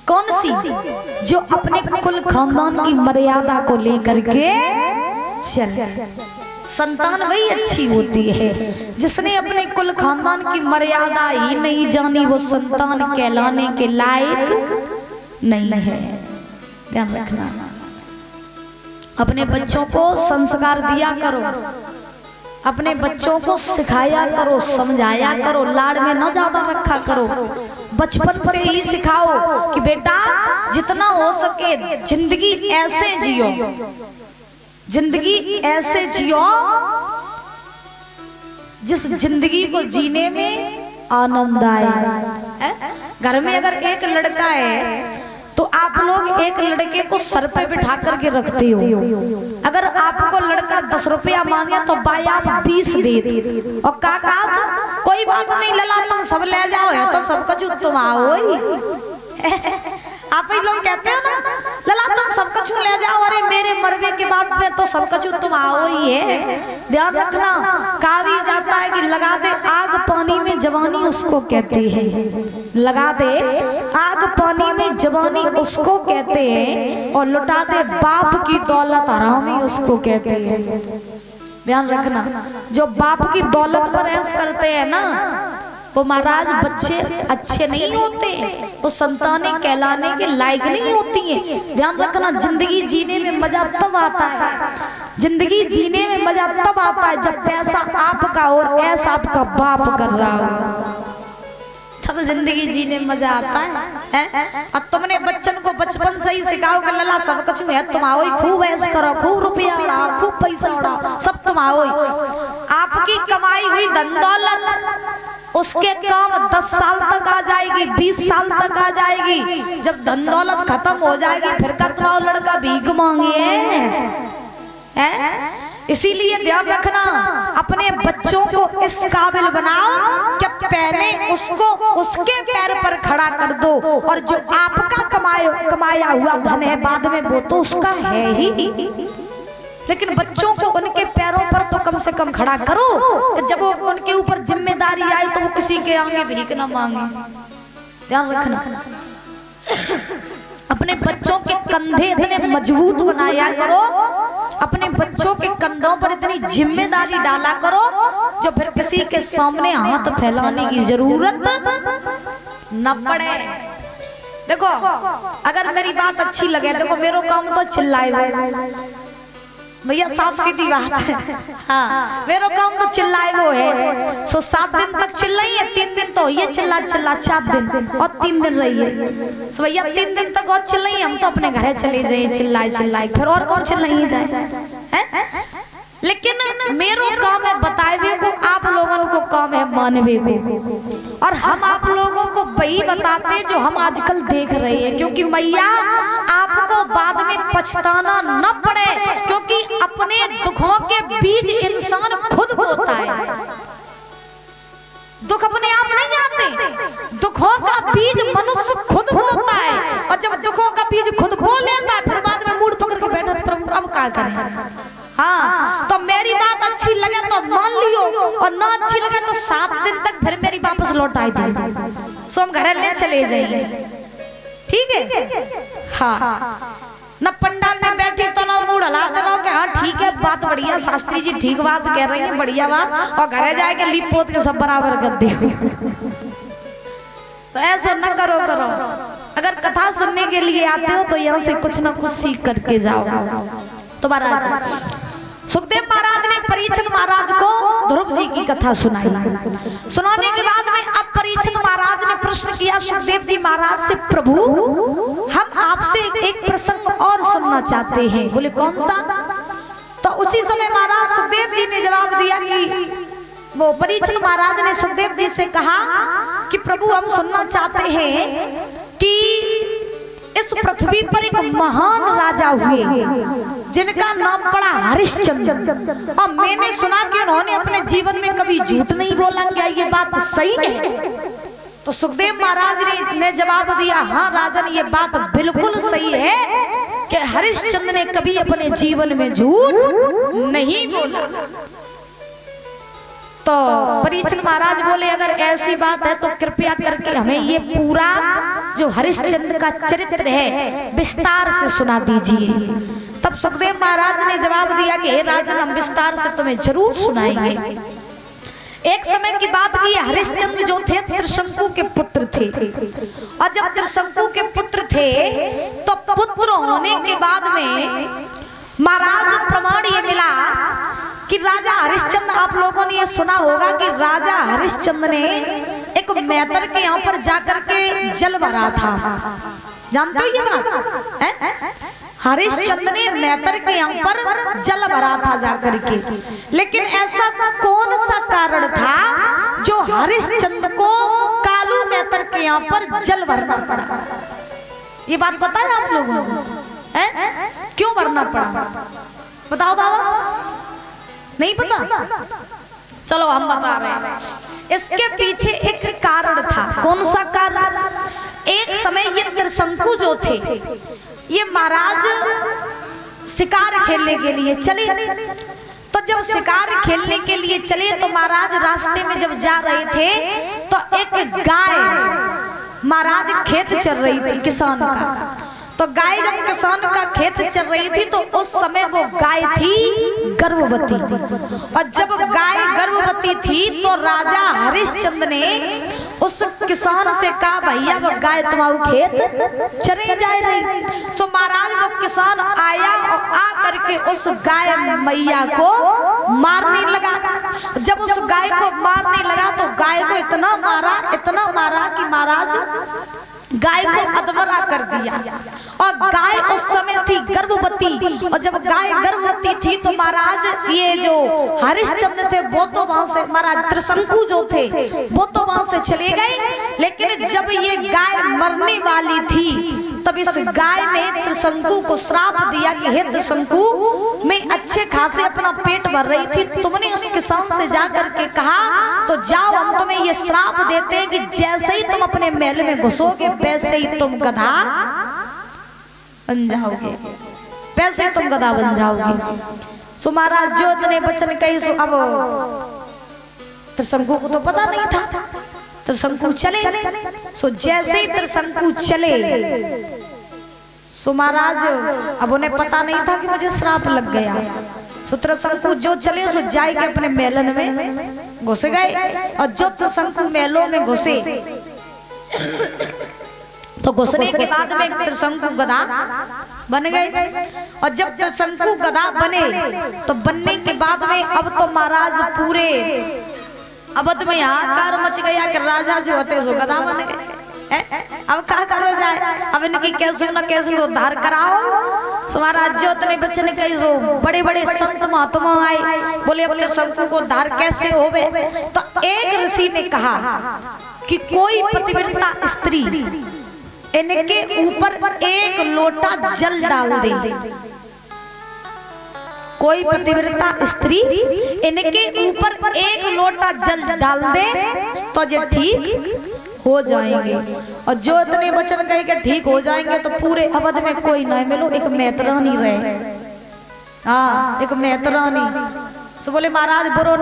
कौन सी? जो अपने कुल खानदान की मर्यादा को लेकर के चले। संतान वही अच्छी होती है जिसने अपने कुल खानदान की मर्यादा ही नहीं जानी, वो संतान कहलाने के लायक नहीं है। ध्यान रखना। अपने बच्चों को संस्कार दिया करो, अपने बच्चों को सिखाया करो, समझाया करो, लाड़ में ना ज्यादा रखा करो। बचपन से ही सिखाओ कि बेटा जितना हो सके जिंदगी ऐसे जियो, जिंदगी ऐसे जियो जिस जिंदगी को जीने में आनंद आए। घर में अगर एक लड़का है तो आप लोग एक लड़के को सर पे बिठा करके रखते हो। अगर आपको लड़का 10 रुपया मांगे तो भाई आप 20 दे, और काका कोई बात नहीं लला तुम सब ले जाओ, है तो सब कुछ तुम आओ ही। आप ही लोग कहते हो ना लला तुम सब कुछ ले जाओ, अरे मेरे मरवे के बाद में तो सब कुछ तुम आओ ही है। ध्यान रखना, कहा भी जाता है कि लगा दे आग पानी में जवानी उसको कहते हैं, लगा दे आग पानी में जवानी उसको कहते हैं, और लुटा दे बाप की दौलत हरामी उसको कहते हैं। ध्यान रखना, जो बाप की दौलत पर ऐश करते हैं ना वो महाराज बच्चे अच्छे नहीं होते, वो संतानें कहलाने के लायक नहीं होती हैं। ध्यान रखना, जिंदगी जीने में मजा तब आता है, जिंदगी जीने में मजा तब आता है जब पैसा आपका और ऐसा आपका बाप कर रहा हो, तब जिंदगी जीने में मजा आता है। और तुमने बच्चन को बचपन से ही सिखाओ कि लला सब कुछ है तुम आओ, खूब ऐश करो, खूब रुपया उड़ाओ, खूब पैसा उड़ाओ, सब तुम आओ। आपकी कमाई हुई धन दौलत उसके काम 10 साल तक आ जाएगी, 20 साल तक आ जाएगी। जब धन दौलत खत्म हो जाएगी फिर का तुम्हारा लड़का भीख मांगे है। इसीलिए ध्यान रखना, अपने बच्चों को इस काबिल बनाओ कि पहले उसको उसके पैर पर खड़ा कर दो, और जो आपका कमाया हुआ धन है बाद में वो तो उसका है ही, लेकिन बच्चों को उनके पैरों पर तो कम से कम खड़ा करो। जब वो उनके ऊपर जिम्मेदारी आए तो वो किसी के आगे भीख ना मांगे। ध्यान रखना, अपने बच्चों के कंधे इतने मजबूत बनाया करो, अपने बच्चों के कंधों पर इतनी जिम्मेदारी डाला करो जो फिर किसी के सामने हाथ फैलाने की जरूरत न पड़े। देखो अगर मेरी बात अच्छी लगे, देखो मेरा काम तो चिल्लाए भैया, साफ सीधी बात है। हाँ, मेरा काम तो चिल्लाए वो है। सो 7 दिन तक चिल्लाइए, 3 दिन तो ये चिल्ला 4 दिन और 3 दिन रहिए। सो भैया 3 दिन तक और चिल्लाइए, हम तो अपने घरे चले जाए चिल्लाए, फिर और कौन चिल्लाइए जाए है? लेकिन मेरो काम है बताए को, आप लोगों को काम है मानवे को, और हम आप लोगों को वही बताते जो हम आजकल देख रहे हैं, क्योंकि मैया आपको बाद में पछताना न पड़े, क्योंकि अपने दुखों के बीज इंसान खुद बोता है। दुख अपने आप नहीं आते, दुखों का बीज मनुष्य खुद बोता है, और जब दुखों का बीज खुद बो लेता है फिर बाद में मूड पकड़ के बैठा प्रभु अब क्या करें। हाँ, तो मेरी बात अच्छी लगे तो मान लियो, और ना अच्छी लगे तो 7 दिन तक फिर मेरी वापस लौट आई थी, सो हम घर ले चले जाइए, ठीक है। हाँ, न पंडाल में बैठे तो ना मूड हलाते रहो कि हाँ ठीक है बात बढ़िया, शास्त्री जी ठीक बात कह रही है, बढ़िया बात, और घरे जाके लीप पोत के सब बराबर कर दे। तो ऐसे न करो। अगर कथा सुनने के लिए आते हो तो यहाँ से कुछ ना कुछ सीख करके जाओ। तो महाराज सुखदेव महाराज ने परीक्षित महाराज को ध्रुव जी की कथा सुनाई। सुनाने के बाद में अब परीक्षित महाराज ने प्रश्न किया सुखदेव जी महाराज से, प्रभु हम आपसे एक प्रसंग और सुनना चाहते हैं। बोले कौन सा? तो उसी समय महाराज सुखदेव जी ने जवाब दिया कि वो परीक्षित महाराज ने सुखदेव जी से कहा कि प्रभु हम सुनना चाहते हैं कि इस पृथ्वी पर एक महान राजा हुए जिनका नाम पड़ा हरिश्चंद्र, और मैंने सुना कि उन्होंने अपने जीवन में कभी झूठ नहीं बोला, क्या ये बात सही है? तो सुखदेव महाराज ने जवाब दिया, हाँ राजन ये बात बिल्कुल सही है कि हरिश्चंद्र ने कभी अपने जीवन में झूठ नहीं बोला। तो परीक्षित महाराज बोले अगर ऐसी बात है तो कृपया करके हमें ये पूरा जो हरिश्चंद्र का चरित्र है विस्तार से सुना दीजिए। तब सुखदेव महाराज ने जवाब दिया कि हे राजन, हम विस्तार से तुम्हें जरूर सुनाएंगे। एक समय की बात की, हरिश्चंद्र जो थे त्रिशंकु के पुत्र थे, और जब त्रिशंकु के पुत्र थे तो पुत्र होने के बाद में महाराज प्रमाण ये मिला कि राजा हरिश्चंद्र, आप लोगों ने ये सुना होगा कि राजा हरिश्चंद्र ने एक मैतर के यहाँ पर जाकर के जल भरा था। जानते हो ये बात है? हरिश्चंद्र ने मैतर के यहाँ पर जल भरा था जाकर के। लेकिन ऐसा कौन सा कारण था जो हरिश्चंद्र को कालू मैतर के यहाँ पर जल भरना पड़ा? ये बात पता है आप लोगों को? क्यों भरना पड़ा? बताओ दादा, नहीं पता? चलो हम बता रहे हैं। इसके पीछे एक कारण था। कौन सा कारण? एक समय ये त्रिशंकु जो थे, ये महाराज शिकार खेलने के लिए चले। तो जब शिकार खेलने के लिए चले तो महाराज रास्ते में जब जा रहे थे तो एक गाय महाराज खेत चल रही थी किसान का। तो गाय जब किसान का खेत चल रही थी तो उस समय वो गाय थी गर्भवती, और जब गाय गर्भवती थी तो राजा हरिश्चंद्र ने उस किसान से कहा, भैया वो गाय तुम्हारा खेत चरे जा रही। तो महाराज वो किसान आया और आ करके उस गाय मैया को मारने लगा। जब उस गाय को मारने लगा तो गाय को इतना मारा कि महाराज गाय को अधमरा कर दिया। और गाय उस समय थी गर्भवती, और जब गाय गर्भवती थी तो महाराज ये जो हरिश्चंद्र थे वो तो वहां से, महाराज त्रिशंकु जो थे वो तो वहां से चले गए। लेकिन जब ये गाय मरने वाली थी तब इस गाय ने त्रिशंकु को श्राप दिया कि हे त्रिशंकु, मैं अच्छे खासे अपना पेट भर रही थी, तुमने उस किसान से जाकर के कहा तो जाओ, हम तुम्हें ये श्राप देते हैं कि जैसे ही तुम अपने महल में घुसोगे वैसे ही तुम गधा बन जाओगे, वैसे तुम गधा बन जाओगे। सो महाराज जो इतने वचन कही, सो अब त्रिशंकु को तो पता नहीं था। त्रिशंकु चले, सो जैसे ही त्रिशंकु चले सो महाराज अब उन्हें पता नहीं था कि मुझे श्राप लग गया। सो त्रिशंकु जो चले सो जाए के अपने महलन में घुस गए, और जो त्रिशंकु महलों में घुसे तो घुसने के बाद में त्रिशंकु गधा बन गए। और जब त्रिशंकु गधा बने तो बनने के बाद में अब तो महाराज पूरे अवध में हाहाकार मच गया कि राजा जो होते सो गधा बन गए। अब क्या करो जाए, अब इनकी कैसे न कैसे उद्धार कराओ। सो महाराज जो इतने बच्चे ने कही, सो बड़े बड़े संत महात्मा आए, बोले अब त्रिशंकु को उद्धार कैसे होवे। तो एक ऋषि ने कहा कि कोई पतिव्रता स्त्री इनके ऊपर एक लोटा जल डाल दे। कोई पतिव्रता स्त्री इनके ऊपर एक लोटा जल डाल दे तो ये ठीक हो जाएंगे। और जो इतने वचन कहे कि ठीक हो जाएंगे तो पूरे अवध में कोई नहीं मिलो, एक मैतरानी रहे। हाँ, एक मैतरानी। सो बोले महाराज बुरो